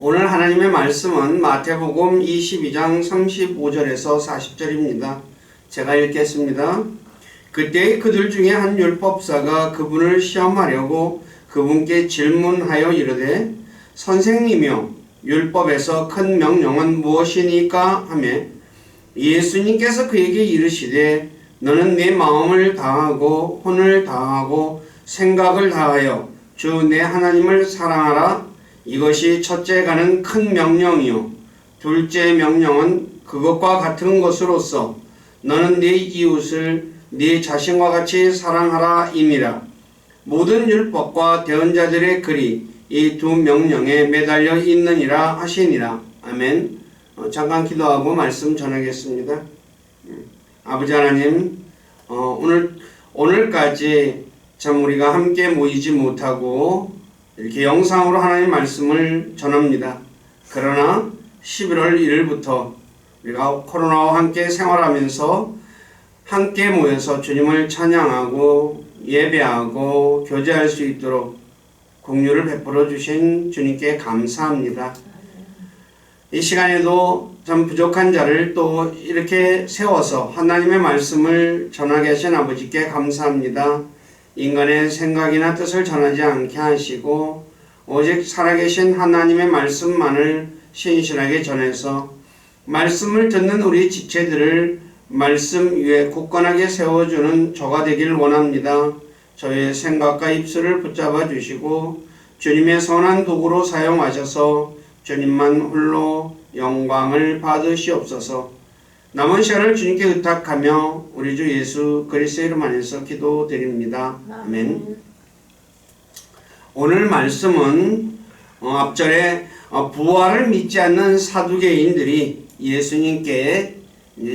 오늘 하나님의 말씀은 마태복음 22장 35절에서 40절입니다. 제가 읽겠습니다. 그때 그들 중에 한 율법사가 그분을 시험하려고 그분께 질문하여 이르되 선생님이여 율법에서 큰 명령은 무엇이니까 하매 예수님께서 그에게 이르시되 너는 내 마음을 다하고 혼을 다하고 생각을 다하여 주 내 하나님을 사랑하라. 이것이 첫째 가는 큰 명령이요 둘째 명령은 그것과 같은 것으로서 너는 네 이웃을 네 자신과 같이 사랑하라 임이라. 모든 율법과 대언자들의 글이 이 두 명령에 매달려 있느니라 하시니라. 아멘. 잠깐 기도하고 말씀 전하겠습니다. 아버지 하나님, 오늘까지 참 우리가 함께 모이지 못하고 이렇게 영상으로 하나님 말씀을 전합니다. 그러나 11월 1일부터 우리가 코로나와 함께 생활하면서 함께 모여서 주님을 찬양하고 예배하고 교제할 수 있도록 공유를 베풀어 주신 주님께 감사합니다. 이 시간에도 참 부족한 자를 또 이렇게 세워서 하나님의 말씀을 전하게 하신 아버지께 감사합니다. 인간의 생각이나 뜻을 전하지 않게 하시고 오직 살아계신 하나님의 말씀만을 신실하게 전해서 말씀을 듣는 우리 지체들을 말씀 위에 굳건하게 세워주는 저가 되기를 원합니다. 저의 생각과 입술을 붙잡아 주시고 주님의 선한 도구로 사용하셔서 주님만 홀로 영광을 받으시옵소서. 남은 시간을 주님께 의탁하며 우리 주 예수 그리스도의 이름 안에서 기도드립니다. 아멘. 오늘 말씀은 앞절에 부활을 믿지 않는 사두개인들이 예수님께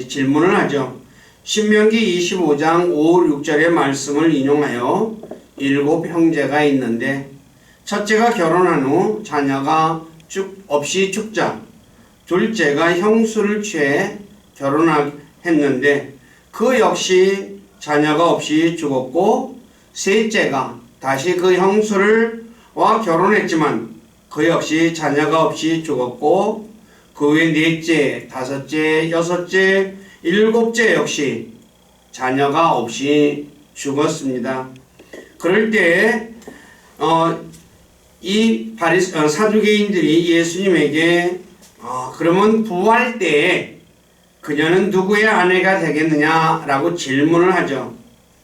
질문을 하죠. 신명기 25장 5, 6절의 말씀을 인용하여 7 형제가 있는데 첫째가 결혼한 후 자녀가 없이 죽자 둘째가 형수를 취해 결혼했는데 그 역시 자녀가 없이 죽었고 셋째가 다시 그 형수와 결혼했지만 그 역시 자녀가 없이 죽었고 그 외 넷째, 다섯째, 여섯째, 일곱째 역시 자녀가 없이 죽었습니다. 그럴 때 이 사두개인들이 예수님에게 그러면 부활 때에 그녀는 누구의 아내가 되겠느냐라고 질문을 하죠.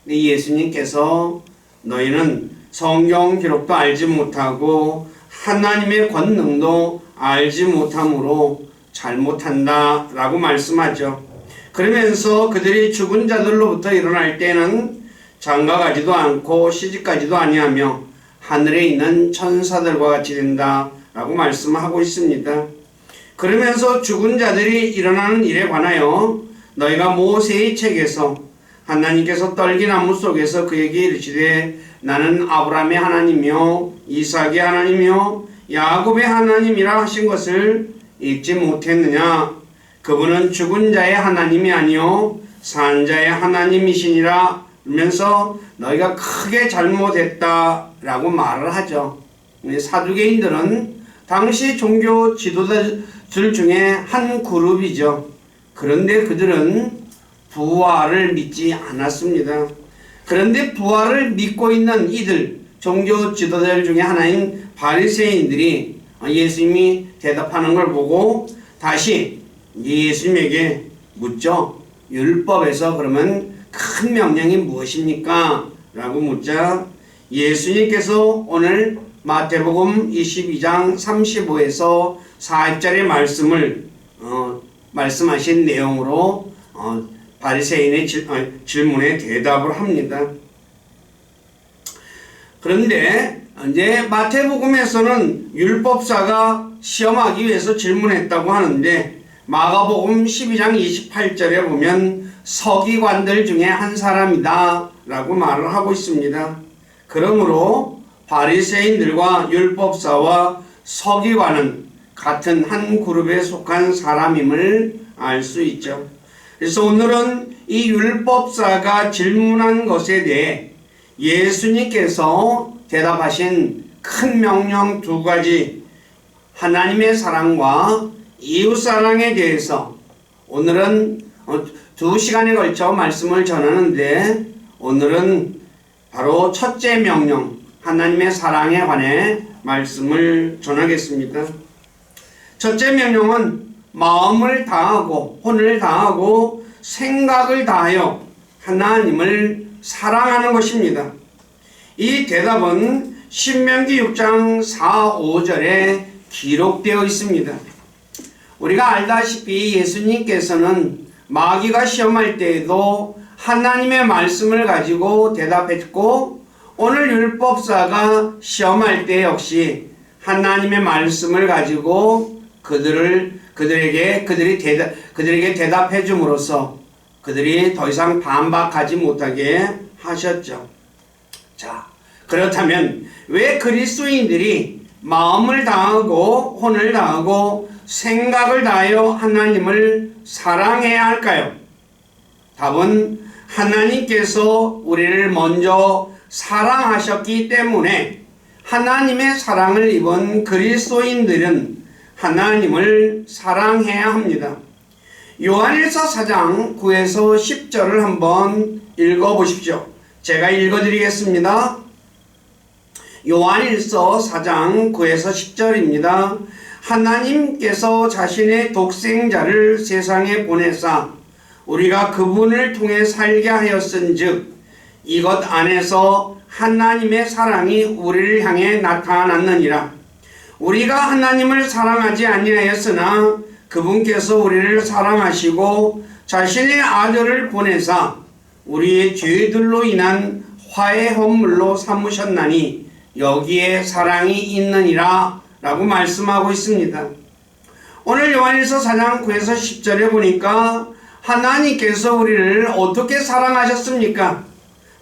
근데 예수님께서 너희는 성경 기록도 알지 못하고 하나님의 권능도 알지 못함으로 잘못한다 라고 말씀하죠. 그러면서 그들이 죽은 자들로부터 일어날 때는 장가가지도 않고 시집가지도 아니하며 하늘에 있는 천사들과 같이 된다 라고 말씀하고 있습니다. 그러면서 죽은 자들이 일어나는 일에 관하여 너희가 모세의 책에서 하나님께서 떨기나무 속에서 그에게 이르시되 나는 아브라함의 하나님이요 이삭의 하나님이요 야곱의 하나님이라 하신 것을 읽지 못했느냐. 그분은 죽은 자의 하나님이 아니요 산 자의 하나님이시니라 하면서 너희가 크게 잘못했다라고 말을 하죠. 사두개인들은 당시 종교 지도자들 중에 한 그룹이죠. 그런데 그들은 부활을 믿지 않았습니다. 그런데 부활을 믿고 있는 이들 종교 지도자들 중에 하나인 바리새인들이 예수님이 대답하는 걸 보고 다시 예수님에게 묻죠. 율법에서 그러면 큰 명령이 무엇입니까? 라고 묻자 예수님께서 오늘 마태복음 22장 35에서 40절의 말씀을 말씀하신 내용으로 바리새인의 질문에 대답을 합니다. 그런데 이제 마태복음에서는 율법사가 시험하기 위해서 질문했다고 하는데 마가복음 12장 28절에 보면 서기관들 중에 한 사람이다 라고 말을 하고 있습니다. 그러므로 바리새인들과 율법사와 서기관은 같은 한 그룹에 속한 사람임을 알 수 있죠. 그래서 오늘은 이 율법사가 질문한 것에 대해 예수님께서 대답하신 큰 명령 두 가지 하나님의 사랑과 이웃 사랑에 대해서 오늘은 2시간에 걸쳐 말씀을 전하는데, 오늘은 바로 첫째 명령, 하나님의 사랑에 관해 말씀을 전하겠습니다. 첫째 명령은 마음을 다하고 혼을 다하고 생각을 다하여 하나님을 사랑하는 것입니다. 이 대답은 신명기 6장 4, 5절에 기록되어 있습니다. 우리가 알다시피 예수님께서는 마귀가 시험할 때에도 하나님의 말씀을 가지고 대답했고, 오늘 율법사가 시험할 때 역시 하나님의 말씀을 가지고 그들에게 대답해 줌으로써 그들이 더 이상 반박하지 못하게 하셨죠. 자, 그렇다면 왜 그리스도인들이 마음을 다하고 혼을 다하고 생각을 다하여 하나님을 사랑해야 할까요? 답은 하나님께서 우리를 먼저 사랑하셨기 때문에 하나님의 사랑을 입은 그리스도인들은 하나님을 사랑해야 합니다. 요한일서 4장 9에서 10절을 한번 읽어보십시오. 제가 읽어드리겠습니다. 요한일서 4장 9에서 10절입니다. 하나님께서 자신의 독생자를 세상에 보내사 우리가 그분을 통해 살게 하였은즉 이것 안에서 하나님의 사랑이 우리를 향해 나타났느니라. 우리가 하나님을 사랑하지 아니하였으나 그분께서 우리를 사랑하시고 자신의 아들을 보내사 우리의 죄들로 인한 화해 헌물로 삼으셨나니 여기에 사랑이 있느니라 라고 말씀하고 있습니다. 오늘 요한일서 4장 9에서 10절에 보니까 하나님께서 우리를 어떻게 사랑하셨습니까?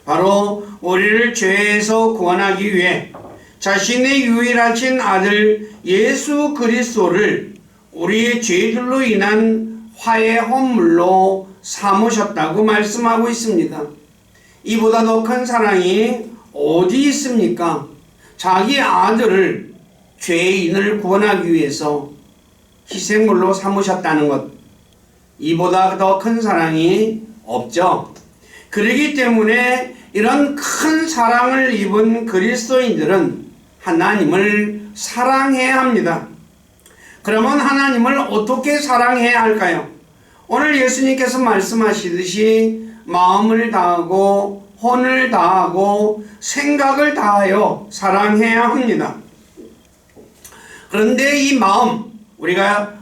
바로 우리를 죄에서 구원하기 위해 자신의 유일하신 아들 예수 그리스도를 우리의 죄들로 인한 화해 헌물로 삼으셨다고 말씀하고 있습니다. 이보다 더 큰 사랑이 어디 있습니까? 자기 아들을, 죄인을 구원하기 위해서 희생물로 삼으셨다는 것, 이보다 더 큰 사랑이 없죠. 그렇기 때문에 이런 큰 사랑을 입은 그리스도인들은 하나님을 사랑해야 합니다. 그러면 하나님을 어떻게 사랑해야 할까요? 오늘 예수님께서 말씀하시듯이 마음을 다하고 혼을 다하고 생각을 다하여 사랑해야 합니다. 그런데 이 마음, 우리가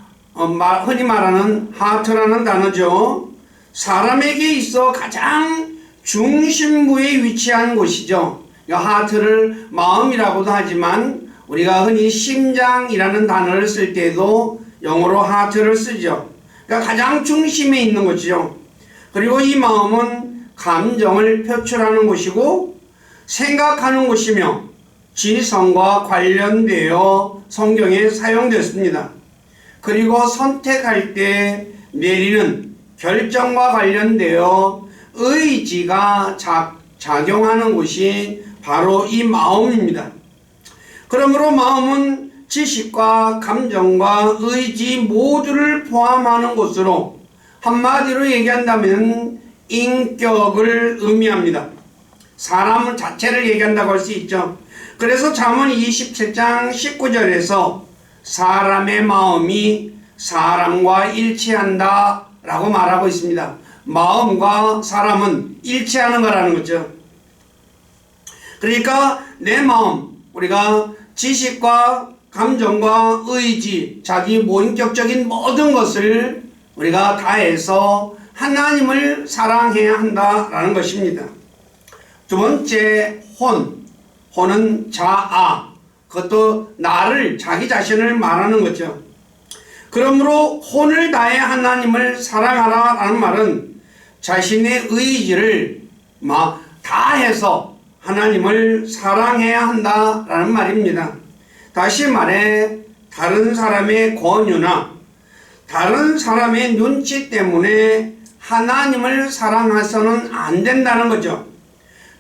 흔히 말하는 하트라는 단어죠. 사람에게 있어 가장 중심부에 위치한 곳이죠. 이 하트를 마음이라고도 하지만 우리가 흔히 심장이라는 단어를 쓸 때도 영어로 하트를 쓰죠. 그러니까 가장 중심에 있는 것이죠. 그리고 이 마음은 감정을 표출하는 곳이고 생각하는 곳이며 지성과 관련되어 성경에 사용됐습니다. 그리고 선택할 때 내리는 결정과 관련되어 의지가 작용하는 곳이 바로 이 마음입니다. 그러므로 마음은 지식과 감정과 의지 모두를 포함하는 곳으로 한마디로 얘기한다면 인격을 의미합니다. 사람 자체를 얘기한다고 할 수 있죠. 그래서 잠언 27장 19절에서 사람의 마음이 사람과 일치한다 라고 말하고 있습니다. 마음과 사람은 일치하는 거라는 거죠. 그러니까 내 마음, 우리가 지식과 감정과 의지, 자기 모인격적인 모든 것을 우리가 다해서 하나님을 사랑해야 한다라는 것입니다. 두 번째, 혼은 자아, 그것도 나를, 자기 자신을 말하는 거죠. 그러므로 혼을 다해 하나님을 사랑하라 라는 말은 자신의 의지를 다해서 하나님을 사랑해야 한다라는 말입니다. 다시 말해 다른 사람의 권유나 다른 사람의 눈치 때문에 하나님을 사랑해서는 안 된다는 거죠.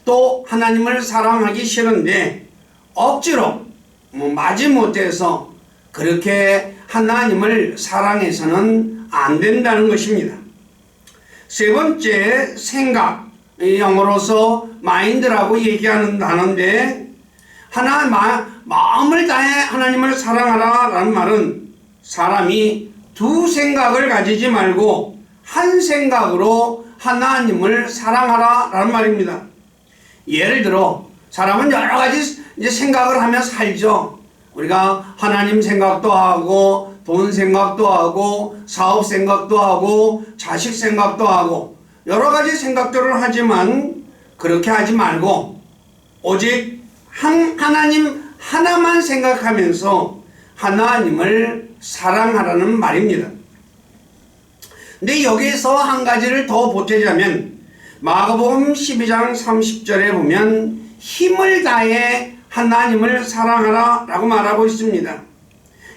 또 하나님을 사랑하기 싫은데 억지로 마지못해서 그렇게 하나님을 사랑해서는 안 된다는 것입니다. 세 번째, 생각. 영어로서 마인드라고 얘기하는 단어인데, 마음을 다해 하나님을 사랑하라 라는 말은 사람이 두 생각을 가지지 말고 한 생각으로 하나님을 사랑하라 라는 말입니다. 예를 들어 사람은 여러 가지 생각을 하며 살죠. 우리가 하나님 생각도 하고 돈 생각도 하고 사업 생각도 하고 자식 생각도 하고 여러 가지 생각들을 하지만 그렇게 하지 말고 오직 하나님 하나만 생각하면서 하나님을 사랑하라는 말입니다. 근데 여기에서 한 가지를 더 보태자면 마가복음 12장 30절에 보면 힘을 다해 하나님을 사랑하라 라고 말하고 있습니다.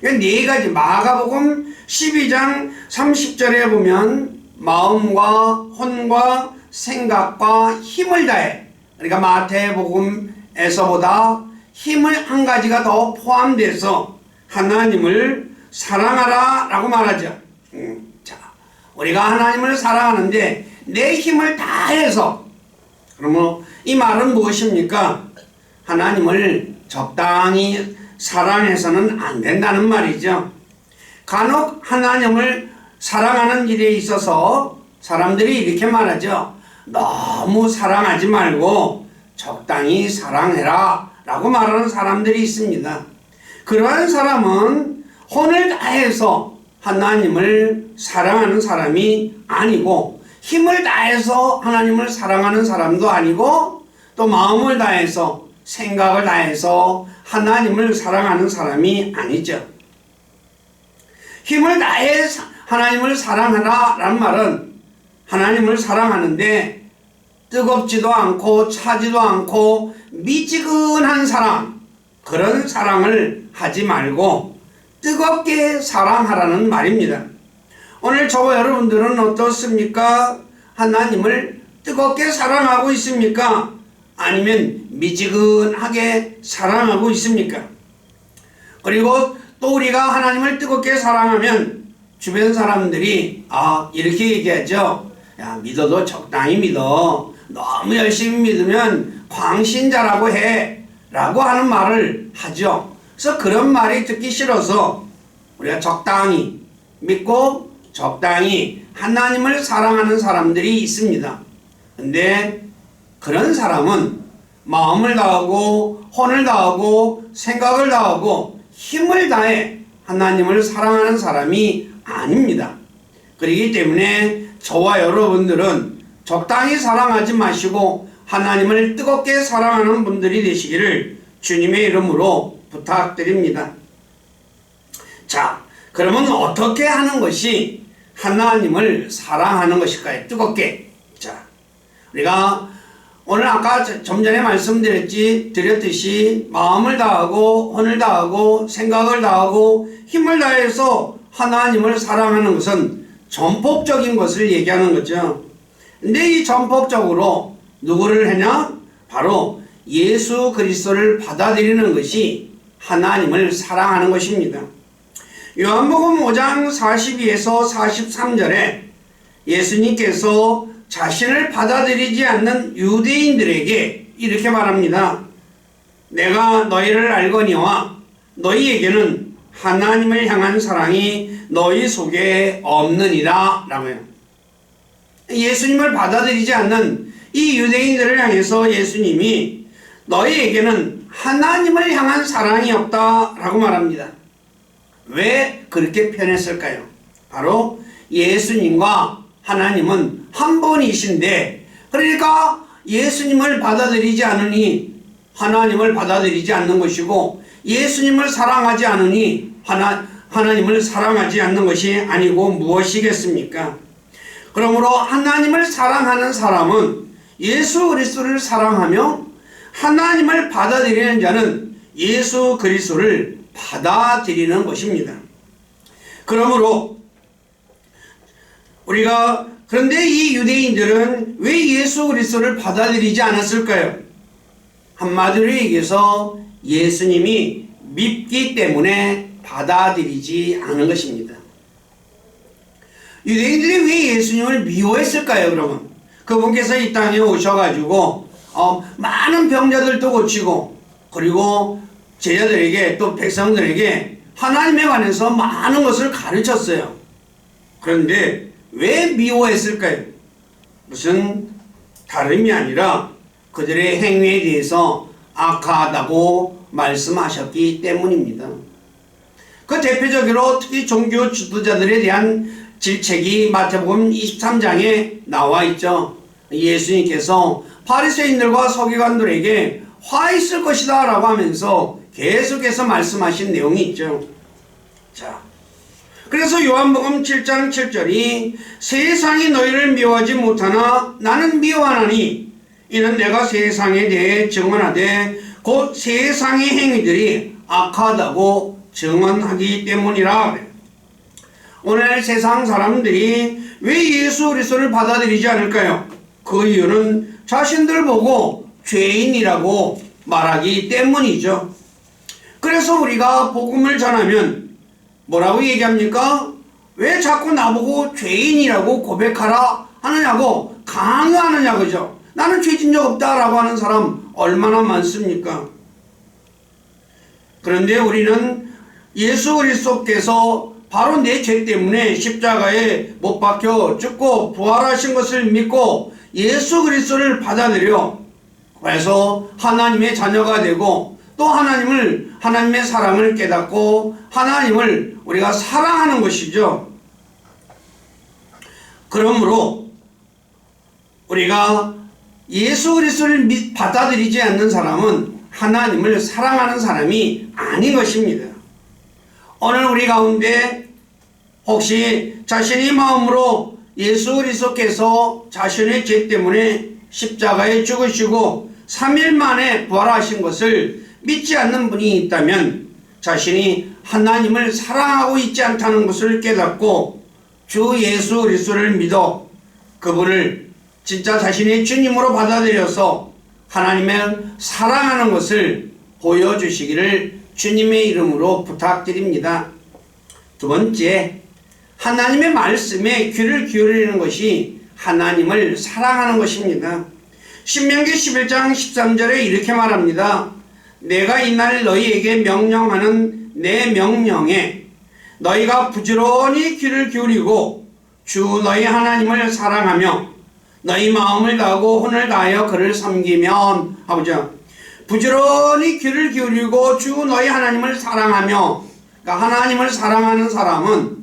네 가지 마가복음 12장 30절에 보면 마음과 혼과 생각과 힘을 다해, 그러니까 마태복음에서보다 힘을 한 가지가 더 포함돼서 하나님을 사랑하라 라고 말하죠. 자, 우리가 하나님을 사랑하는데 내 힘을 다해서, 그러면 이 말은 무엇입니까? 하나님을 적당히 사랑해서는 안 된다는 말이죠. 간혹 하나님을 사랑하는 일에 있어서 사람들이 이렇게 말하죠. 너무 사랑하지 말고 적당히 사랑해라 라고 말하는 사람들이 있습니다. 그러한 사람은 혼을 다해서 하나님을 사랑하는 사람이 아니고, 힘을 다해서 하나님을 사랑하는 사람도 아니고, 또 마음을 다해서 생각을 다해서 하나님을 사랑하는 사람이 아니죠. 힘을 다해 하나님을 사랑하라 라는 말은 하나님을 사랑하는데 뜨겁지도 않고 차지도 않고 미지근한 사랑, 그런 사랑을 하지 말고 뜨겁게 사랑하라는 말입니다. 오늘 저와 여러분들은 어떻습니까? 하나님을 뜨겁게 사랑하고 있습니까? 아니면 미지근하게 사랑하고 있습니까? 그리고 또 우리가 하나님을 뜨겁게 사랑하면 주변 사람들이 이렇게 얘기하죠. 야, 믿어도 적당히 믿어. 너무 열심히 믿으면 광신자라고 해 라고 하는 말을 하죠. 그래서 그런 말이 듣기 싫어서 우리가 적당히 믿고 적당히 하나님을 사랑하는 사람들이 있습니다. 근데 그런 사람은 마음을 다하고 혼을 다하고 생각을 다하고 힘을 다해 하나님을 사랑하는 사람이 아닙니다. 그렇기 때문에 저와 여러분들은 적당히 사랑하지 마시고 하나님을 뜨겁게 사랑하는 분들이 되시기를 주님의 이름으로 부탁드립니다. 자, 그러면 어떻게 하는 것이 하나님을 사랑하는 것일까요? 뜨겁게. 자, 우리가 오늘 아까 좀 전에 말씀드렸듯이 마음을 다하고 혼을 다하고 생각을 다하고 힘을 다해서 하나님을 사랑하는 것은 전폭적인 것을 얘기하는 거죠. 근데 이 전폭적으로 누구를 하냐? 바로 예수 그리스도를 받아들이는 것이 하나님을 사랑하는 것입니다. 요한복음 5장 42에서 43절에 예수님께서 자신을 받아들이지 않는 유대인들에게 이렇게 말합니다. 내가 너희를 알거니와 너희에게는 하나님을 향한 사랑이 너희 속에 없느니라 라고요. 예수님을 받아들이지 않는 이 유대인들을 향해서 예수님이 너희에게는 하나님을 향한 사랑이 없다 라고 말합니다. 왜 그렇게 표현했을까요? 바로 예수님과 하나님은 한 분이신데, 그러니까 예수님을 받아들이지 않으니 하나님을 받아들이지 않는 것이고, 예수님을 사랑하지 않으니 하나님을 사랑하지 않는 것이 아니고 무엇이겠습니까? 그러므로 하나님을 사랑하는 사람은 예수 그리스도를 사랑하며 하나님을 받아들이는 자는 예수 그리스도를 받아들이는 것입니다. 그러므로 그런데 이 유대인들은 왜 예수 그리스도를 받아들이지 않았을까요? 한마디로 얘기해서 예수님이 밉기 때문에 받아들이지 않은 것입니다. 유대인들이 왜 예수님을 미워했을까요? 그러면 그분께서 이 땅에 오셔가지고 많은 병자들도 고치고, 그리고 제자들에게 또 백성들에게 하나님에 관해서 많은 것을 가르쳤어요. 그런데 왜 미워했을까요? 무슨 다름이 아니라 그들의 행위에 대해서 악하다고 말씀하셨기 때문입니다. 그 대표적으로 특히 종교 지도자들에 대한 질책이 마태복음 23장에 나와 있죠. 예수님께서 바리새인들과 서기관들에게 화 있을 것이다 라고 하면서 계속해서 말씀하신 내용이 있죠. 자, 그래서 요한복음 7장 7절이 세상이 너희를 미워하지 못하나 나는 미워하나니 이는 내가 세상에 대해 증언하되 곧 세상의 행위들이 악하다고 증언하기 때문이라. 오늘 세상 사람들이 왜 예수 그리스도를 받아들이지 않을까요? 그 이유는 자신들 보고 죄인이라고 말하기 때문이죠. 그래서 우리가 복음을 전하면 뭐라고 얘기합니까? 왜 자꾸 나보고 죄인이라고 고백하라 하느냐고 강요하느냐, 그죠? 나는 죄진 적 없다라고 하는 사람 얼마나 많습니까? 그런데 우리는 예수 그리스도께서 바로 내 죄 때문에 십자가에 못 박혀 죽고 부활하신 것을 믿고 예수 그리스도를 받아들여 그래서 하나님의 자녀가 되고 또 하나님의 사랑을 깨닫고 하나님을 우리가 사랑하는 것이죠. 그러므로 우리가 예수 그리스도를 받아들이지 않는 사람은 하나님을 사랑하는 사람이 아닌 것입니다. 오늘 우리 가운데 혹시 자신의 마음으로 예수 그리스도께서 자신의 죄 때문에 십자가에 죽으시고 3일 만에 부활하신 것을 믿지 않는 분이 있다면 자신이 하나님을 사랑하고 있지 않다는 것을 깨닫고 주 예수 그리스도를 믿어 그분을 진짜 자신의 주님으로 받아들여서 하나님을 사랑하는 것을 보여주시기를 주님의 이름으로 부탁드립니다. 두 번째, 하나님의 말씀에 귀를 기울이는 것이 하나님을 사랑하는 것입니다. 신명기 11장 13절에 이렇게 말합니다. 내가 이날 너희에게 명령하는 내 명령에 너희가 부지런히 귀를 기울이고 주 너희 하나님을 사랑하며 너희 마음을 다하고 혼을 다하여 그를 섬기면 하보자. 부지런히 귀를 기울이고 주 너희 하나님을 사랑하며, 그러니까 하나님을 사랑하는 사람은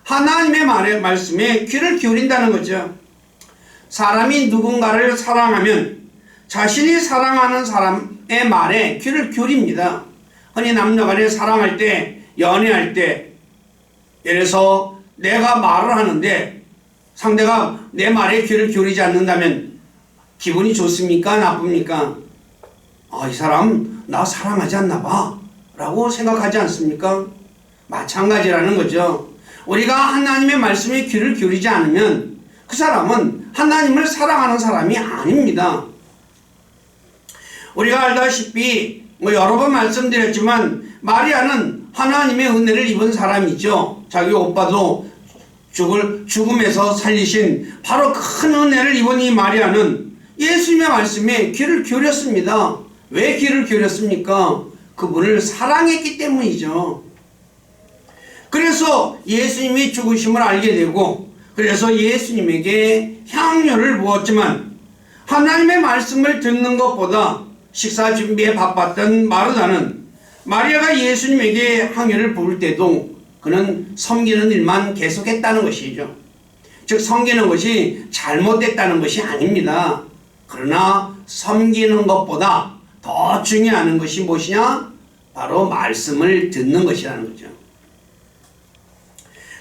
하나님의 말씀에 귀를 기울인다는 거죠. 사람이 누군가를 사랑하면 자신이 사랑하는 사람의 말에 귀를 기울입니다. 흔히 남녀간에 사랑할 때, 연애할 때, 예를 들어서 내가 말을 하는데 상대가 내 말에 귀를 기울이지 않는다면 기분이 좋습니까? 나쁩니까? 이 사람 나 사랑하지 않나 봐 라고 생각하지 않습니까? 마찬가지라는 거죠. 우리가 하나님의 말씀에 귀를 기울이지 않으면 그 사람은 하나님을 사랑하는 사람이 아닙니다. 우리가 알다시피 여러 번 말씀드렸지만 마리아는 하나님의 은혜를 입은 사람이죠. 자기 오빠도 죽음에서 살리신 바로 큰 은혜를 입은 이 마리아는 예수님의 말씀에 귀를 기울였습니다. 왜 귀를 기울였습니까? 그분을 사랑했기 때문이죠. 그래서 예수님이 죽으심을 알게 되고 그래서 예수님에게 향료를 부었지만 하나님의 말씀을 듣는 것보다 식사 준비에 바빴던 마르다는 마리아가 예수님에게 향료를 부을 때도 그는 섬기는 일만 계속했다는 것이죠. 즉 섬기는 것이 잘못됐다는 것이 아닙니다. 그러나 섬기는 것보다 더 중요한 것이 무엇이냐? 바로 말씀을 듣는 것이라는 거죠.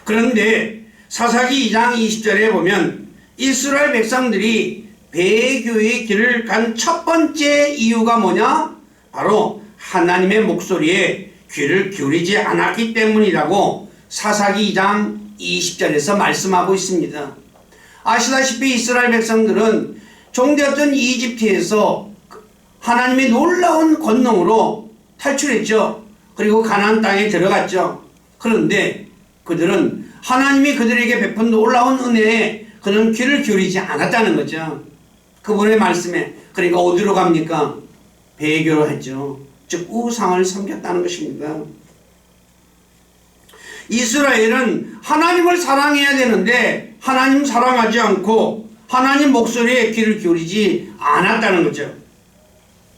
그런데 사사기 2장 20절에 보면 이스라엘 백성들이 배교의 길을 간 첫 번째 이유가 뭐냐? 바로 하나님의 목소리에 귀를 기울이지 않았기 때문이라고 사사기 2장 20절에서 말씀하고 있습니다. 아시다시피 이스라엘 백성들은 종되었던 이집트에서 하나님의 놀라운 권능으로 탈출했죠. 그리고 가나안 땅에 들어갔죠. 그런데 그들은 하나님이 그들에게 베푼 놀라운 은혜에 그는 귀를 기울이지 않았다는 거죠. 그분의 말씀에. 그러니까 어디로 갑니까? 배교를 했죠. 즉 우상을 섬겼다는 것입니다. 이스라엘은 하나님을 사랑해야 되는데 하나님 사랑하지 않고 하나님 목소리에 귀를 기울이지 않았다는 거죠.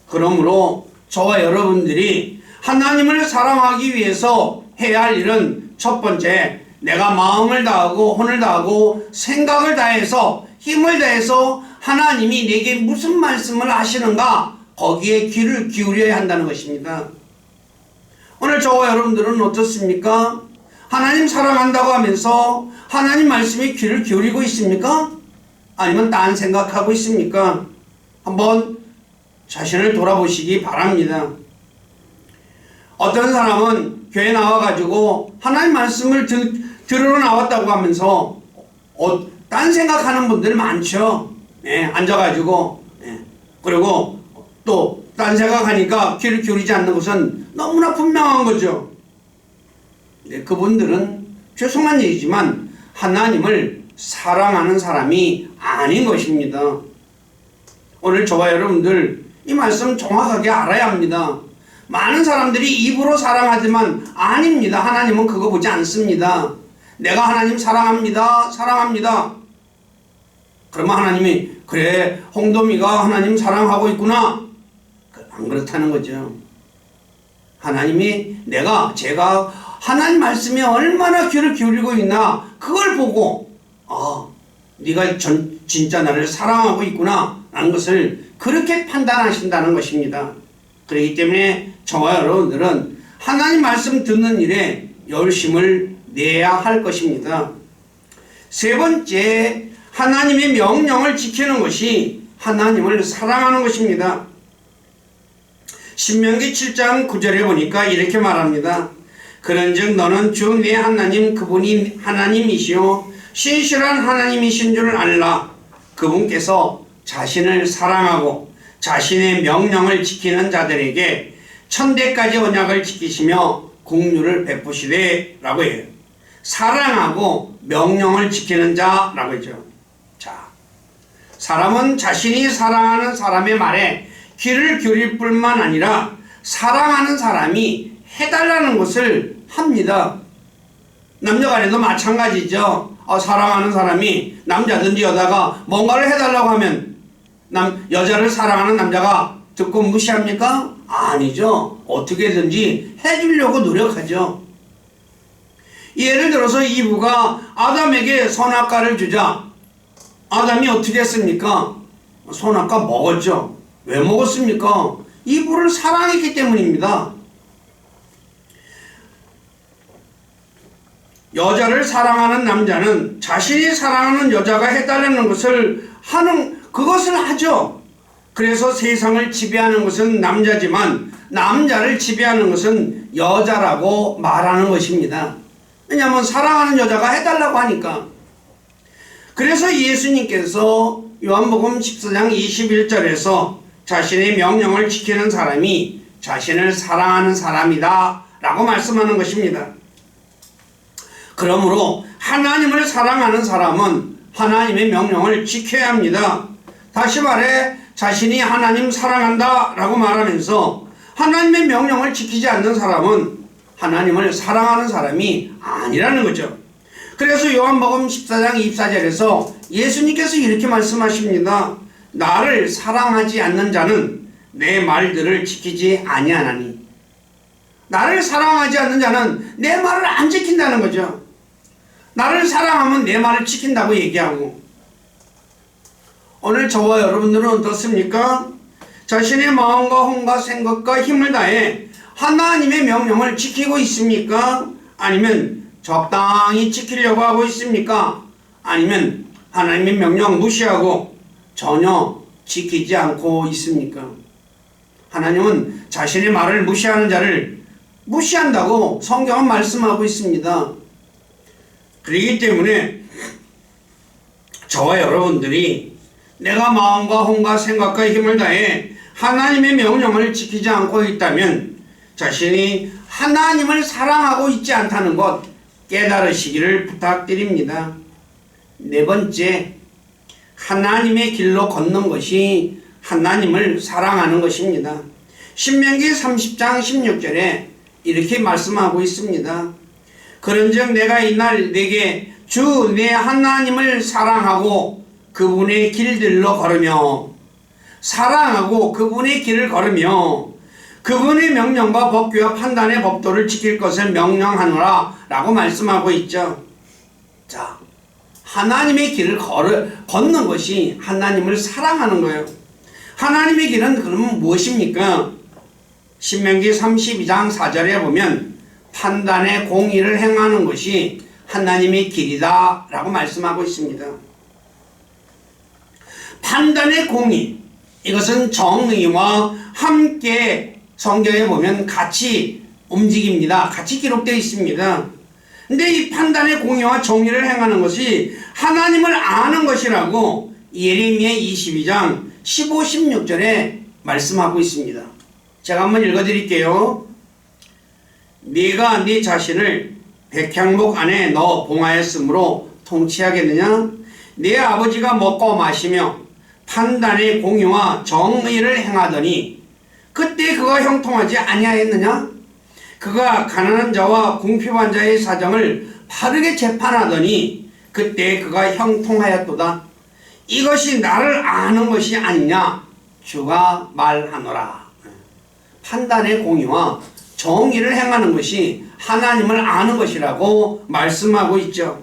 그러므로 저와 여러분들이 하나님을 사랑하기 위해서 해야 할 일은 첫 번째, 내가 마음을 다하고 혼을 다하고 생각을 다해서 힘을 다해서 하나님이 내게 무슨 말씀을 하시는가 거기에 귀를 기울여야 한다는 것입니다. 오늘 저와 여러분들은 어떻습니까? 하나님 사랑한다고 하면서 하나님 말씀에 귀를 기울이고 있습니까? 아니면 딴 생각하고 있습니까? 한번 자신을 돌아보시기 바랍니다. 어떤 사람은 교회 나와가지고 하나님 말씀을 들으러 나왔다고 하면서 딴 생각하는 분들 많죠. 앉아가지고 그리고 또 딴 생각하니까 귀를 기울이지 않는 것은 너무나 분명한 거죠. 그분들은 죄송한 얘기지만 하나님을 사랑하는 사람이 아닌 것입니다. 오늘 저와 여러분들 이 말씀 정확하게 알아야 합니다. 많은 사람들이 입으로 사랑하지만 아닙니다. 하나님은 그거 보지 않습니다. 내가 하나님 사랑합니다. 사랑합니다. 그러면 하나님이 그래 홍도미가 하나님 사랑하고 있구나. 안 그렇다는 거죠. 하나님이 제가 하나님 말씀에 얼마나 귀를 기울이고 있나 그걸 보고 네가 진짜 나를 사랑하고 있구나 라는 것을 그렇게 판단하신다는 것입니다. 그렇기 때문에 저와 여러분들은 하나님 말씀 듣는 일에 열심을 내야 할 것입니다. 세 번째, 하나님의 명령을 지키는 것이 하나님을 사랑하는 것입니다. 신명기 7장 9절에 보니까 이렇게 말합니다. 그런즉 너는 주 내 하나님 그분이 하나님이시오 신실한 하나님이신 줄 알라. 그분께서 자신을 사랑하고 자신의 명령을 지키는 자들에게 천대까지 언약을 지키시며 긍휼을 베푸시되 라고 해요. 사랑하고 명령을 지키는 자라고 했죠. 자, 사람은 자신이 사랑하는 사람의 말에 귀를 기울일 뿐만 아니라 사랑하는 사람이 해달라는 것을 합니다. 남녀간에도 마찬가지죠. 사랑하는 사람이 남자든지 여자가 뭔가를 해달라고 하면 여자를 사랑하는 남자가 듣고 무시합니까? 아니죠. 어떻게든지 해주려고 노력하죠. 예를 들어서 이브가 아담에게 선악과를 주자 아담이 어떻게 했습니까? 선악과 먹었죠. 왜 먹었습니까? 이브를 사랑했기 때문입니다. 여자를 사랑하는 남자는 자신이 사랑하는 여자가 해달라는 것을 그것을 하죠. 그래서 세상을 지배하는 것은 남자지만 남자를 지배하는 것은 여자라고 말하는 것입니다. 왜냐하면 사랑하는 여자가 해달라고 하니까. 그래서 예수님께서 요한복음 14장 21절에서 자신의 명령을 지키는 사람이 자신을 사랑하는 사람이다 라고 말씀하는 것입니다. 그러므로 하나님을 사랑하는 사람은 하나님의 명령을 지켜야 합니다. 다시 말해 자신이 하나님 사랑한다 라고 말하면서 하나님의 명령을 지키지 않는 사람은 하나님을 사랑하는 사람이 아니라는 거죠. 그래서 요한복음 14장 24절에서 예수님께서 이렇게 말씀하십니다. 나를 사랑하지 않는 자는 내 말들을 지키지 아니하나니. 나를 사랑하지 않는 자는 내 말을 안 지킨다는 거죠. 나를 사랑하면 내 말을 지킨다고 얘기하고. 오늘 저와 여러분들은 어떻습니까? 자신의 마음과 혼과 생각과 힘을 다해 하나님의 명령을 지키고 있습니까? 아니면 적당히 지키려고 하고 있습니까? 아니면 하나님의 명령 무시하고 전혀 지키지 않고 있습니까? 하나님은 자신의 말을 무시하는 자를 무시한다고 성경은 말씀하고 있습니다. 그렇기 때문에 저와 여러분들이 내가 마음과 혼과 생각과 힘을 다해 하나님의 명령을 지키지 않고 있다면 자신이 하나님을 사랑하고 있지 않다는 것 깨달으시기를 부탁드립니다. 네 번째, 하나님의 길로 걷는 것이 하나님을 사랑하는 것입니다. 신명기 30장 16절에 이렇게 말씀하고 있습니다. 그런즉 내가 이날 내게 주 내 하나님을 사랑하고 그분의 길들로 걸으며 사랑하고 그분의 길을 걸으며 그분의 명령과 법규와 판단의 법도를 지킬 것을 명령하노라 라고 말씀하고 있죠. 자, 하나님의 길을 걷는 것이 하나님을 사랑하는 거예요. 하나님의 길은 그러면 무엇입니까? 신명기 32장 4절에 보면 판단의 공의를 행하는 것이 하나님의 길이다 라고 말씀하고 있습니다. 판단의 공의, 이것은 정의와 함께 성경에 보면 같이 움직입니다. 같이 기록되어 있습니다. 근데 이 판단의 공의와 정의를 행하는 것이 하나님을 아는 것이라고 예레미야 22장 15, 16절에 말씀하고 있습니다. 제가 한번 읽어드릴게요. 네가 네 자신을 백향목 안에 넣어 봉하였으므로 통치하겠느냐? 네 아버지가 먹고 마시며 판단의 공의와 정의를 행하더니 그때 그가 형통하지 아니하였느냐? 그가 가난한 자와 궁핍한 자의 사정을 바르게 재판하더니 그때 그가 형통하였도다. 이것이 나를 아는 것이 아니냐? 주가 말하노라. 판단의 공의와 정의를 행하는 것이 하나님을 아는 것이라고 말씀하고 있죠.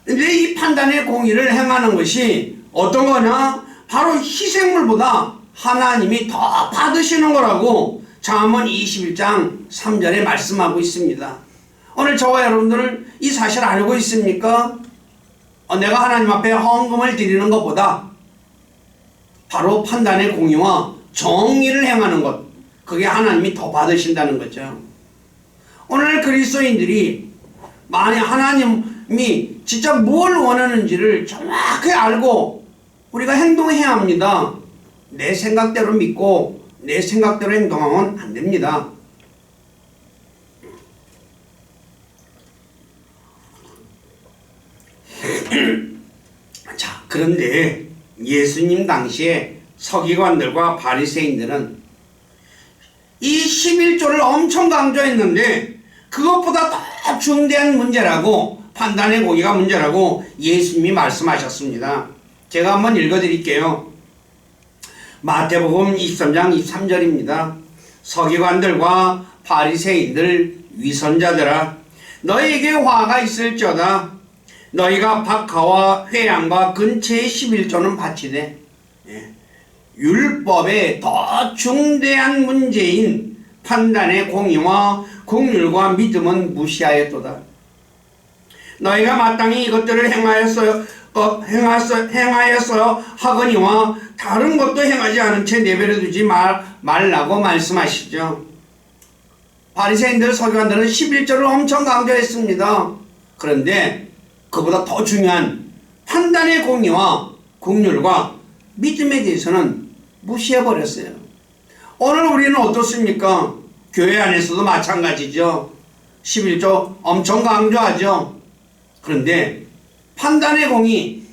근데 이 판단의 공의를 행하는 것이 어떤 거냐? 바로 희생물보다 하나님이 더 받으시는 거라고 잠언 21장 3절에 말씀하고 있습니다. 오늘 저와 여러분들은 이 사실 알고 있습니까? 내가 하나님 앞에 헌금을 드리는 것보다 바로 판단의 공의와 정의를 행하는 것, 그게 하나님이 더 받으신다는 거죠. 오늘 그리스도인들이 만약 하나님이 진짜 뭘 원하는지를 정확히 알고 우리가 행동해야 합니다. 내 생각대로 믿고 내 생각대로 행동하면 안 됩니다. 자, 그런데 예수님 당시에 서기관들과 바리새인들은 이 11조를 엄청 강조했는데 그것보다 더 중대한 문제라고, 판단의 공의가 문제라고 예수님이 말씀하셨습니다. 제가 한번 읽어드릴게요. 마태복음 23장 23절입니다. 서기관들과 바리새인들 위선자들아, 너희에게 화가 있을지어다. 너희가 박하와 회양과 근처의 11조는 바치되 율법의 더 중대한 문제인 판단의 공의와 긍휼과 믿음은 무시하였도다. 너희가 마땅히 이것들을 행하였어야 하거니와 다른 것도 행하지 않은 채 내버려 두지 말라고 말씀하시죠. 바리새인들 서기관들은 11조를 엄청 강조했습니다. 그런데 그보다 더 중요한 판단의 공의와 긍휼과 믿음에 대해서는 무시해버렸어요. 오늘 우리는 어떻습니까? 교회 안에서도 마찬가지죠. 11조 엄청 강조하죠. 그런데 판단의 공의,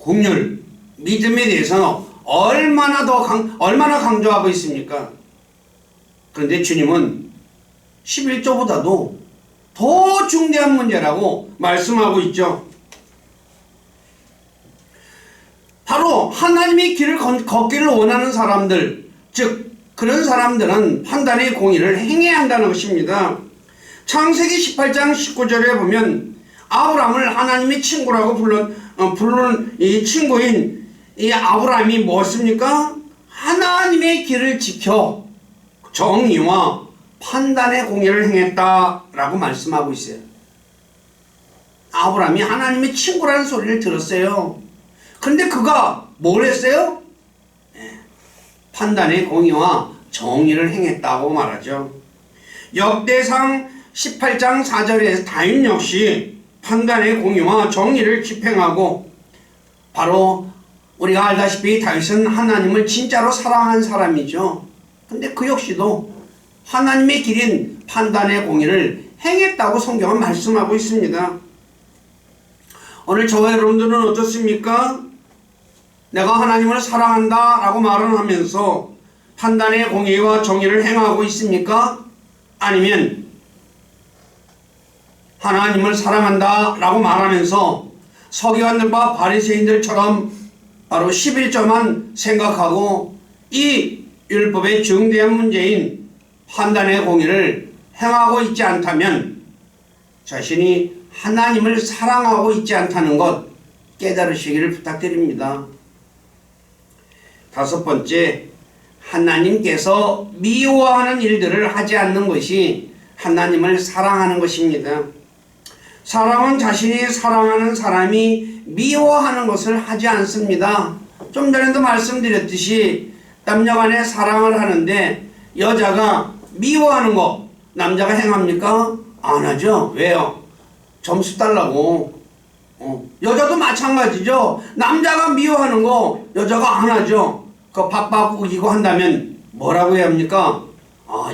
긍휼, 믿음에 대해서는 얼마나 강조하고 있습니까? 그런데 주님은 11조보다도 더 중대한 문제라고 말씀하고 있죠. 바로 하나님의 길을 걷기를 원하는 사람들, 즉 그런 사람들은 판단의 공의를 행해야 한다는 것입니다. 창세기 18장 19절에 보면 아브라함을 하나님의 친구라고 부르는 이 친구인 이 아브라함이 무엇입니까? 하나님의 길을 지켜 정의와 판단의 공의를 행했다라고 말씀하고 있어요. 아브라함이 하나님의 친구라는 소리를 들었어요. 그런데 그가 뭘 했어요? 판단의 공의와 정의를 행했다고 말하죠. 역대상 18장 4절에 다윗 역시 판단의 공의와 정의를 집행하고, 바로 우리가 알다시피 다윗은 하나님을 진짜로 사랑한 사람이죠. 근데 그 역시도 하나님의 길인 판단의 공의를 행했다고 성경은 말씀하고 있습니다. 오늘 저와 여러분들은 어떻습니까? 내가 하나님을 사랑한다 라고 말을 하면서 판단의 공의와 정의를 행하고 있습니까? 아니면 하나님을 사랑한다 라고 말하면서 서기관들과 바리새인들처럼 바로 11조만 생각하고 이 율법의 중대한 문제인 판단의 공의를 행하고 있지 않다면 자신이 하나님을 사랑하고 있지 않다는 것 깨달으시기를 부탁드립니다. 다섯 번째, 하나님께서 미워하는 일들을 하지 않는 것이 하나님을 사랑하는 것입니다. 사랑은 자신이 사랑하는 사람이 미워하는 것을 하지 않습니다. 좀 전에도 말씀드렸듯이 남녀간에 사랑을 하는데 여자가 미워하는 거 남자가 행합니까? 안 하죠. 왜요? 점수 달라고. 여자도 마찬가지죠. 남자가 미워하는 거 여자가 안 하죠. 그 바빠고 이거 한다면 뭐라고 해야 합니까?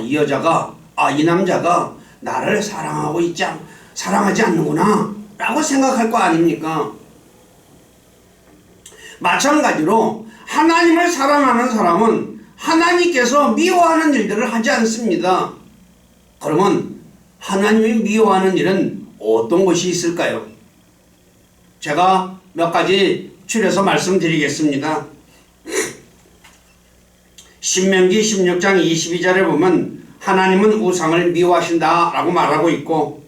이 여자가, 이 남자가 나를 사랑하지 않는구나 라고 생각할 거 아닙니까? 마찬가지로 하나님을 사랑하는 사람은 하나님께서 미워하는 일들을 하지 않습니다. 그러면 하나님이 미워하는 일은 어떤 것이 있을까요? 제가 몇 가지 추려서 말씀드리겠습니다. 신명기 16장 22절에 보면 하나님은 우상을 미워하신다 라고 말하고 있고,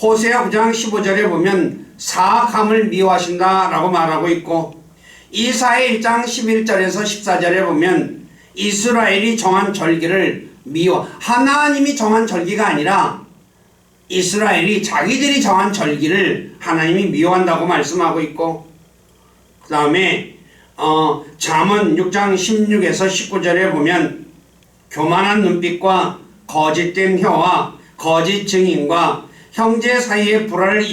호세아 9장 15절에 보면 사악함을 미워하신다 라고 말하고 있고, 이사야 1장 11절에서 14절에 보면 이스라엘이 정한 절기를 하나님이 정한 절기가 아니라 이스라엘이 자기들이 정한 절기를 하나님이 미워한다고 말씀하고 있고, 그 다음에 잠언 6장 16에서 19절에 보면 교만한 눈빛과 거짓된 혀와 거짓 증인과 형제 사이에 불화를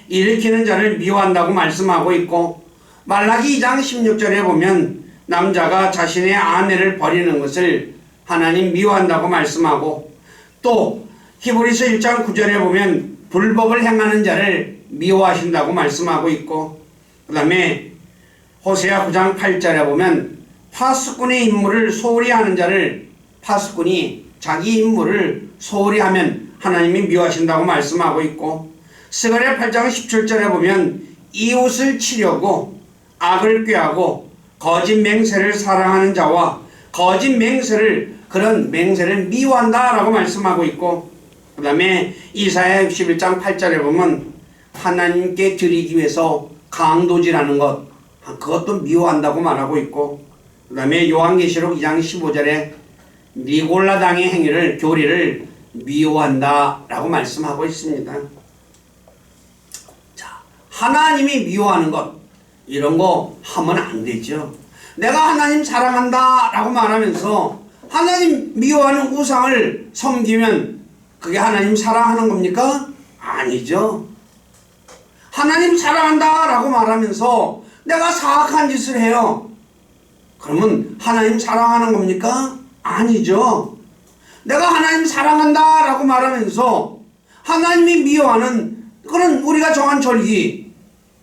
일으키는 자를 미워한다고 말씀하고 있고, 말라기 2장 16절에 보면 남자가 자신의 아내를 버리는 것을 하나님 미워한다고 말씀하고, 또 히브리서 1장 9절에 보면 불법을 행하는 자를 미워하신다고 말씀하고 있고, 그 다음에 호세아 9장 8절에 보면 파수꾼의 임무를 소홀히 하는 자를, 파수꾼이 자기 임무를 소홀히 하면 하나님이 미워하신다고 말씀하고 있고, 스가랴 8장 17절에 보면 이웃을 치려고 악을 꾀하고 거짓 맹세를 사랑하는 자와 거짓 맹세를, 그런 맹세를 미워한다 라고 말씀하고 있고, 그 다음에 이사야 61장 8절에 보면 하나님께 드리기 위해서 강도질하는 것, 그것도 미워한다고 말하고 있고, 그 다음에 요한계시록 2장 15절에 니골라 당의 행위를, 교리를 미워한다 라고 말씀하고 있습니다. 자, 하나님이 미워하는 것, 이런 거 하면 안 되죠. 내가 하나님 사랑한다 라고 말하면서 하나님 미워하는 우상을 섬기면 그게 하나님 사랑하는 겁니까? 아니죠. 하나님 사랑한다 라고 말하면서 내가 사악한 짓을 해요. 그러면 하나님 사랑하는 겁니까? 아니죠. 내가 하나님 사랑한다 라고 말하면서 하나님이 미워하는 그런 우리가 정한 절기,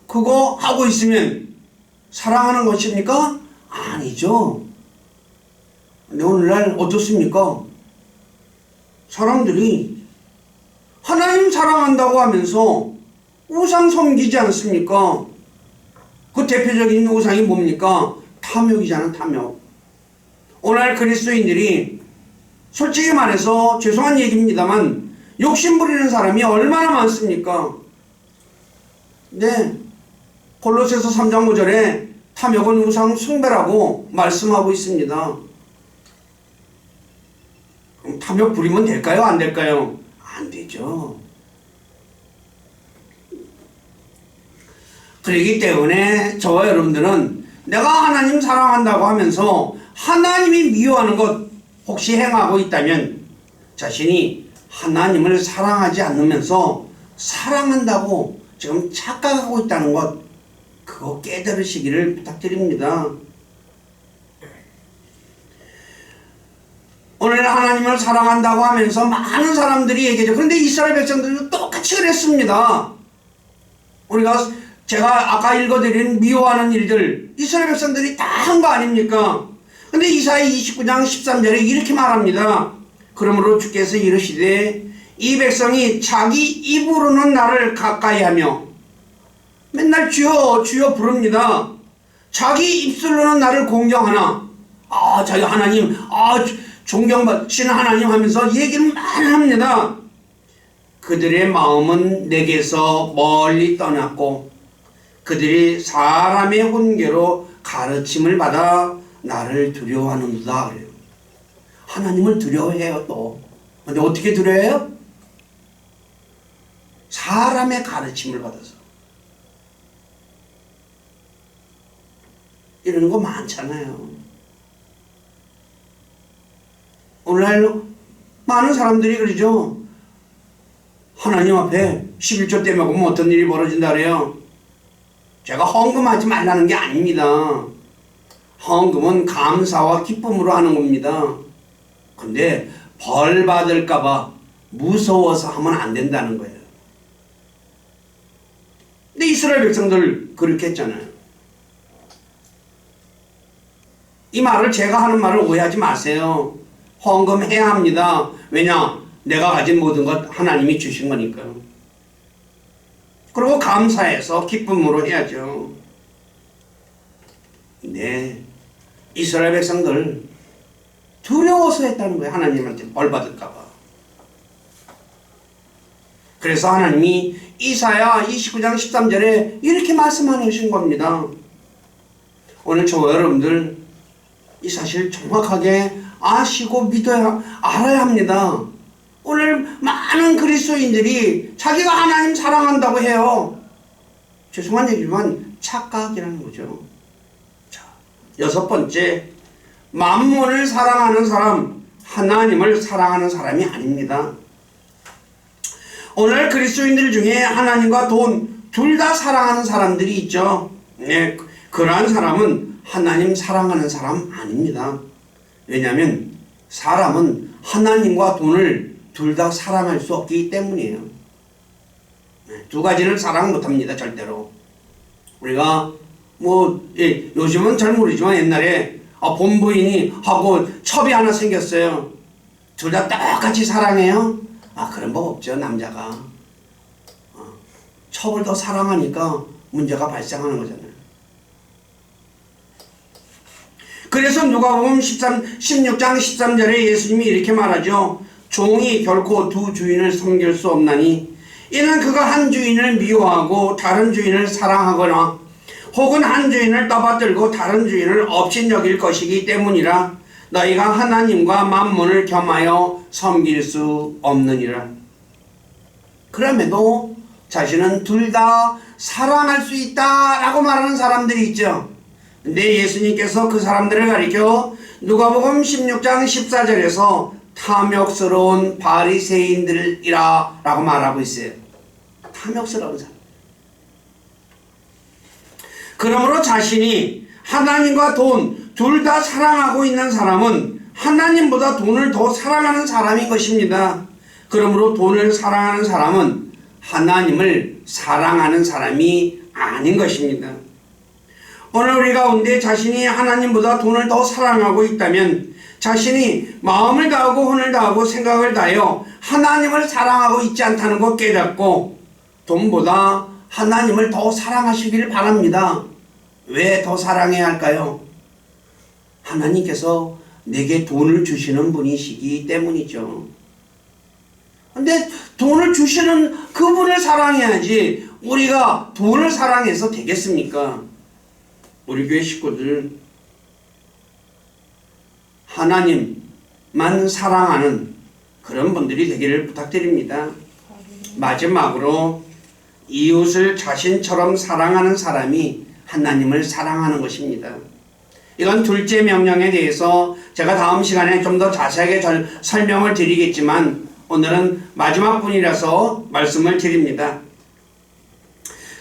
그거 하고 있으면 사랑하는 것입니까? 아니죠. 근데 오늘날 어떻습니까? 사람들이 하나님 사랑한다고 하면서 우상 섬기지 않습니까? 그 대표적인 우상이 뭡니까? 탐욕이잖아, 탐욕. 오늘 그리스도인들이 솔직히 말해서 죄송한 얘기입니다만 욕심 부리는 사람이 얼마나 많습니까? 네, 골로새서 3장 5절에 탐욕은 우상 숭배라고 말씀하고 있습니다. 그럼 탐욕 부리면 될까요? 안 될까요? 안 되죠. 그렇기 때문에 저와 여러분들은 내가 하나님 사랑한다고 하면서 하나님이 미워하는 것 혹시 행하고 있다면 자신이 하나님을 사랑하지 않으면서 사랑한다고 지금 착각하고 있다는 것, 그거 깨달으시기를 부탁드립니다. 오늘 하나님을 사랑한다고 하면서 많은 사람들이 얘기하죠. 그런데 이스라엘 백성들도 똑같이 그랬습니다. 제가 아까 읽어드린 미워하는 일들 이스라엘 백성들이 다 한 거 아닙니까? 근데 이사야 29장 13절에 이렇게 말합니다. 그러므로 주께서 이르시되 이 백성이 자기 입으로는 나를 가까이하며 맨날 주여 주여 부릅니다. 자기 입술로는 나를 공경하나 자기 하나님 존경받으시는 하나님 하면서 얘기를 많이 합니다. 그들의 마음은 내게서 멀리 떠났고 그들이 사람의 훈계로 가르침을 받아 나를 두려워하는도다 그래요. 하나님을 두려워해요. 또 근데 어떻게 두려워해요? 사람의 가르침을 받아서. 이러는 거 많잖아요. 오늘날 많은 사람들이 그러죠. 하나님 앞에 11조 때 먹으면 어떤 일이 벌어진다 그래요. 제가 헌금하지 말라는 게 아닙니다. 헌금은 감사와 기쁨으로 하는 겁니다. 근데 벌 받을까봐 무서워서 하면 안 된다는 거예요. 근데 이스라엘 백성들 그렇게 했잖아요. 이 말을 제가 하는 말을 오해하지 마세요. 헌금해야 합니다. 왜냐? 내가 가진 모든 것 하나님이 주신 거니까요. 그리고 감사해서 기쁨으로 해야죠. 네, 이스라엘 백성들 두려워서 했다는 거예요. 하나님한테 벌 받을까 봐. 그래서 하나님이 이사야 29장 13절에 이렇게 말씀하신 겁니다. 오늘 저와 여러분들 이 사실 정확하게 아시고 알아야 합니다. 오늘 많은 그리스도인들이 자기가 하나님 사랑한다고 해요. 죄송한 얘기지만 착각이라는 거죠. 자, 6번째, 만몬을 사랑하는 사람, 하나님을 사랑하는 사람이 아닙니다. 오늘 그리스도인들 중에 하나님과 돈 둘 다 사랑하는 사람들이 있죠. 네, 그러한 사람은 하나님 사랑하는 사람 아닙니다. 왜냐하면 사람은 하나님과 돈을 둘 다 사랑할 수 없기 때문이에요. 두 가지를 사랑 못합니다. 절대로. 우리가 요즘은 잘 모르지만 옛날에 본부인이 하고 첩이 하나 생겼어요. 둘 다 똑같이 사랑해요? 그런 법 없죠. 남자가 첩을 더 사랑하니까 문제가 발생하는 거잖아요. 그래서 누가복음 16장 13절에 예수님이 이렇게 말하죠. 종이 결코 두 주인을 섬길 수 없나니 이는 그가 한 주인을 미워하고 다른 주인을 사랑하거나 혹은 한 주인을 떠받들고 다른 주인을 업신여길 것이기 때문이라. 너희가 하나님과 만몬을 겸하여 섬길 수 없느니라. 그럼에도 자신은 둘 다 사랑할 수 있다라고 말하는 사람들이 있죠. 근데 예수님께서 그 사람들을 가리켜 누가복음 16장 14절에서 탐욕스러운 바리새인들이라 라고 말하고 있어요. 탐욕스러운 사람. 그러므로 자신이 하나님과 돈 둘 다 사랑하고 있는 사람은 하나님보다 돈을 더 사랑하는 사람인 것입니다. 그러므로 돈을 사랑하는 사람은 하나님을 사랑하는 사람이 아닌 것입니다. 오늘 우리 가운데 자신이 하나님보다 돈을 더 사랑하고 있다면 자신이 마음을 다하고 혼을 다하고 생각을 다하여 하나님을 사랑하고 있지 않다는 것 깨닫고 돈보다 하나님을 더 사랑하시기를 바랍니다. 왜 더 사랑해야 할까요? 하나님께서 내게 돈을 주시는 분이시기 때문이죠. 근데 돈을 주시는 그분을 사랑해야지 우리가 돈을 사랑해서 되겠습니까? 우리 교회 식구들 하나님만 사랑하는 그런 분들이 되기를 부탁드립니다. 마지막으로 이웃을 자신처럼 사랑하는 사람이 하나님을 사랑하는 것입니다. 이건 둘째 명령에 대해서 제가 다음 시간에 좀 더 자세하게 설명을 드리겠지만 오늘은 마지막 분이라서 말씀을 드립니다.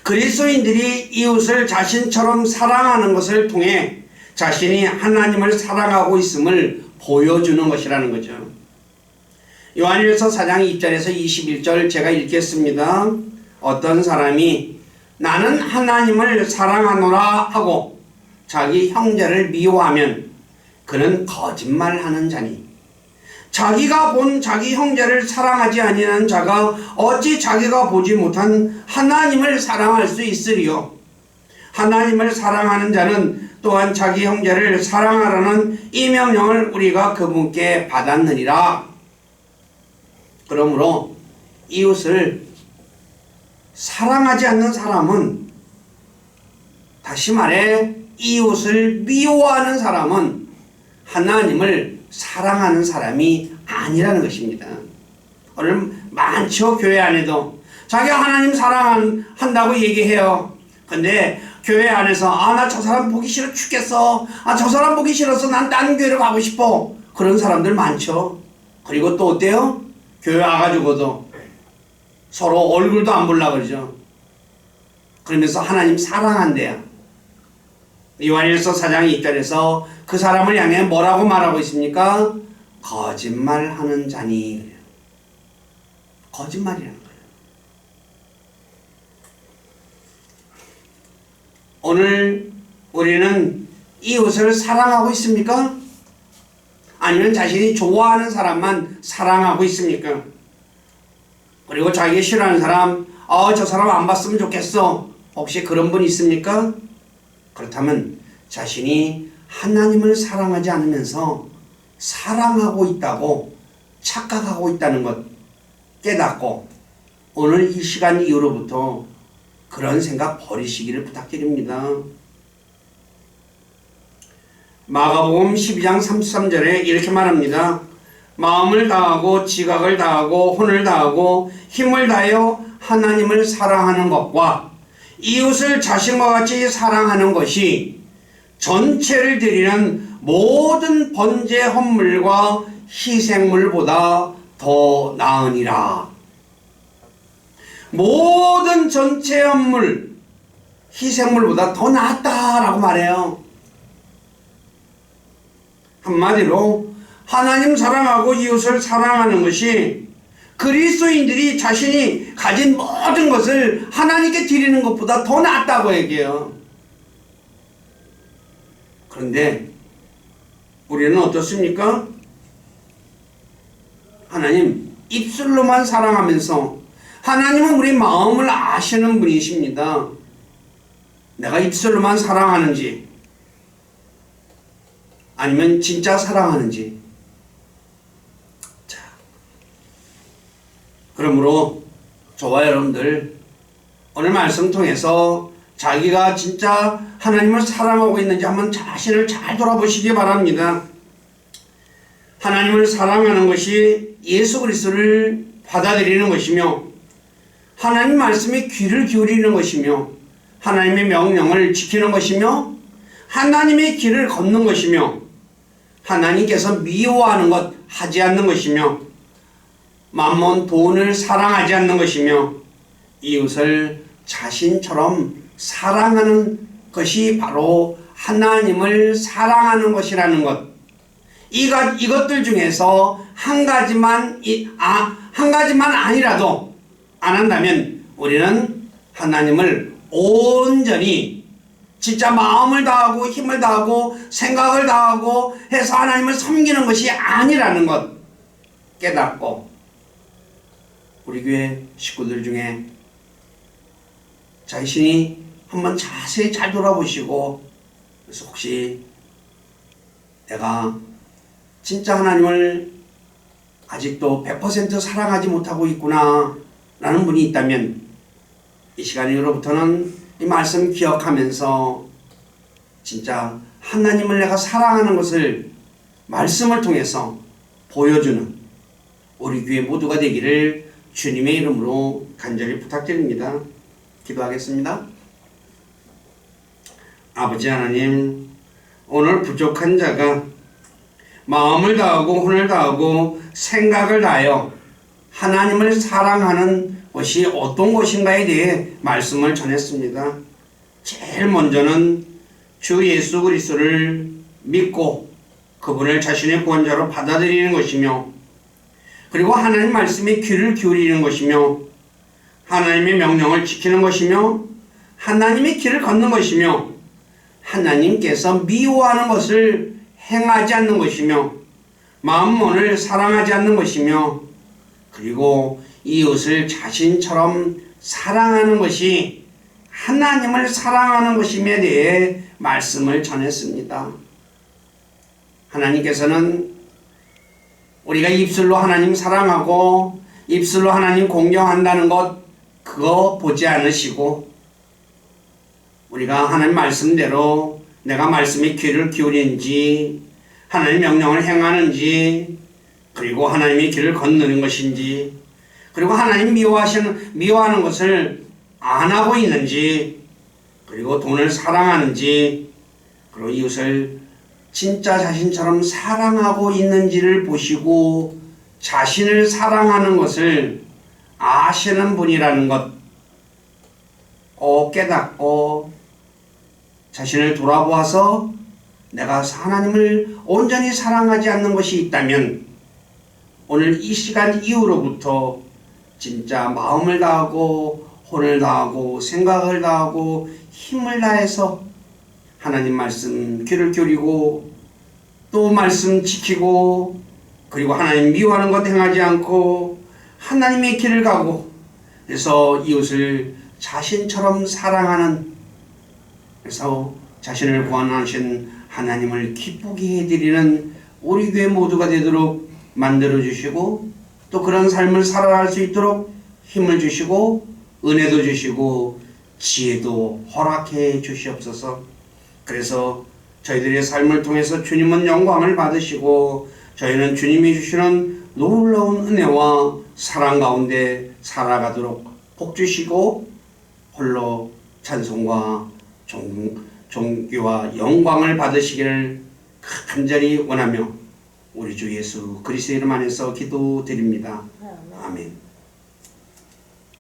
그리스도인들이 이웃을 자신처럼 사랑하는 것을 통해 자신이 하나님을 사랑하고 있음을 보여주는 것이라는 거죠. 요한일서 4장 2절에서 21절 제가 읽겠습니다. 어떤 사람이 나는 하나님을 사랑하노라 하고 자기 형제를 미워하면 그는 거짓말하는 자니 자기가 본 자기 형제를 사랑하지 아니하는 자가 어찌 자기가 보지 못한 하나님을 사랑할 수 있으리요. 하나님을 사랑하는 자는 또한 자기 형제를 사랑하라는 이 명령을 우리가 그분께 받았느니라. 그러므로 이웃을 사랑하지 않는 사람은, 다시 말해 이웃을 미워하는 사람은 하나님을 사랑하는 사람이 아니라는 것입니다. 오늘 많죠. 교회 안에도 자기가 하나님 사랑한다고 얘기해요. 근데 교회 안에서 나 저 사람 보기 싫어 죽겠어, 저 사람 보기 싫어서 난 다른 교회로 가고 싶어, 그런 사람들 많죠. 그리고 또 어때요? 교회 와가지고도 서로 얼굴도 안 보려고 그러죠. 그러면서 하나님 사랑한대요. 요한일서 4장 2절에서 그 사람을 향해 뭐라고 말하고 있습니까? 거짓말하는 자니. 거짓말이라는 거예요. 오늘 우리는 이웃을 사랑하고 있습니까? 아니면 자신이 좋아하는 사람만 사랑하고 있습니까? 그리고 자기가 싫어하는 사람, 저 사람 안 봤으면 좋겠어, 혹시 그런 분 있습니까? 그렇다면 자신이 하나님을 사랑하지 않으면서 사랑하고 있다고 착각하고 있다는 것 깨닫고 오늘 이 시간 이후로부터 그런 생각 버리시기를 부탁드립니다. 마가복음 12장 33절에 이렇게 말합니다. 마음을 다하고 지각을 다하고 혼을 다하고 힘을 다하여 하나님을 사랑하는 것과 이웃을 자신과 같이 사랑하는 것이 전체를 드리는 모든 번제 헌물과 희생물보다 더 나으니라. 모든 전체 헌물, 희생물보다 더 낫다라고 말해요. 한마디로 하나님 사랑하고 이웃을 사랑하는 것이 그리스도인들이 자신이 가진 모든 것을 하나님께 드리는 것보다 더 낫다고 얘기해요. 그런데 우리는 어떻습니까? 하나님 입술로만 사랑하면서, 하나님은 우리 마음을 아시는 분이십니다. 내가 입술로만 사랑하는지 아니면 진짜 사랑하는지. 자, 그러므로 저와 여러분들 오늘 말씀 통해서 자기가 진짜 하나님을 사랑하고 있는지 한번 자신을 잘 돌아보시기 바랍니다. 하나님을 사랑하는 것이 예수 그리스도를 받아들이는 것이며, 하나님 말씀에 귀를 기울이는 것이며, 하나님의 명령을 지키는 것이며, 하나님의 길을 걷는 것이며, 하나님께서 미워하는 것 하지 않는 것이며, 만몬 돈을 사랑하지 않는 것이며, 이웃을 자신처럼 사랑하는 것이 바로 하나님을 사랑하는 것이라는 것. 이것들 중에서 한 가지만 아니라도 안 한다면 우리는 하나님을 온전히 진짜 마음을 다하고 힘을 다하고 생각을 다하고 해서 하나님을 섬기는 것이 아니라는 것 깨닫고, 우리 교회 식구들 중에 자신이 한번 자세히 잘 돌아보시고, 그래서 혹시 내가 진짜 하나님을 아직도 100% 사랑하지 못하고 있구나 라는 분이 있다면, 이 시간 이후로부터는 이 말씀 기억하면서 진짜 하나님을 내가 사랑하는 것을 말씀을 통해서 보여주는 우리 교회 모두가 되기를 주님의 이름으로 간절히 부탁드립니다. 기도하겠습니다. 아버지 하나님, 오늘 부족한 자가 마음을 다하고 혼을 다하고 생각을 다하여 하나님을 사랑하는 것이 어떤 것인가에 대해 말씀을 전했습니다. 제일 먼저는 주 예수 그리스도를 믿고 그분을 자신의 구원자로 받아들이는 것이며, 그리고 하나님 말씀에 귀를 기울이는 것이며, 하나님의 명령을 지키는 것이며, 하나님의 길을 걷는 것이며, 하나님께서 미워하는 것을 행하지 않는 것이며, 만몬을 사랑하지 않는 것이며, 그리고 이웃을 자신처럼 사랑하는 것이 하나님을 사랑하는 것임에 대해 말씀을 전했습니다. 하나님께서는 우리가 입술로 하나님 사랑하고 입술로 하나님 공경한다는 것, 그거 보지 않으시고, 우리가 하나님 말씀대로 내가 말씀에 귀를 기울이는지, 하나님 명령을 행하는지, 그리고 하나님의 길을 건너는 것인지, 그리고 하나님 미워하는 것을 안 하고 있는지, 그리고 돈을 사랑하는지, 그리고 이웃을 진짜 자신처럼 사랑하고 있는지를 보시고 자신을 사랑하는 것을 아시는 분이라는 것 꼭 깨닫고 자신을 돌아보아서 내가 하나님을 온전히 사랑하지 않는 것이 있다면 오늘 이 시간 이후로부터 진짜 마음을 다하고 혼을 다하고 생각을 다하고 힘을 다해서 하나님 말씀 귀를 기울이고 또 말씀 지키고, 그리고 하나님 미워하는 것 행하지 않고 하나님의 길을 가고, 그래서 이웃을 자신처럼 사랑하는, 그래서 자신을 구원하신 하나님을 기쁘게 해드리는 우리 교회 모두가 되도록 만들어 주시고, 또 그런 삶을 살아갈 수 있도록 힘을 주시고 은혜도 주시고 지혜도 허락해 주시옵소서. 그래서 저희들의 삶을 통해서 주님은 영광을 받으시고 저희는 주님이 주시는 놀라운 은혜와 사랑 가운데 살아가도록 복 주시고 홀로 찬송과 존귀와 영광을 받으시기를 간절히 원하며 우리 주 예수 그리스도 이름 안에서 기도드립니다. 아멘.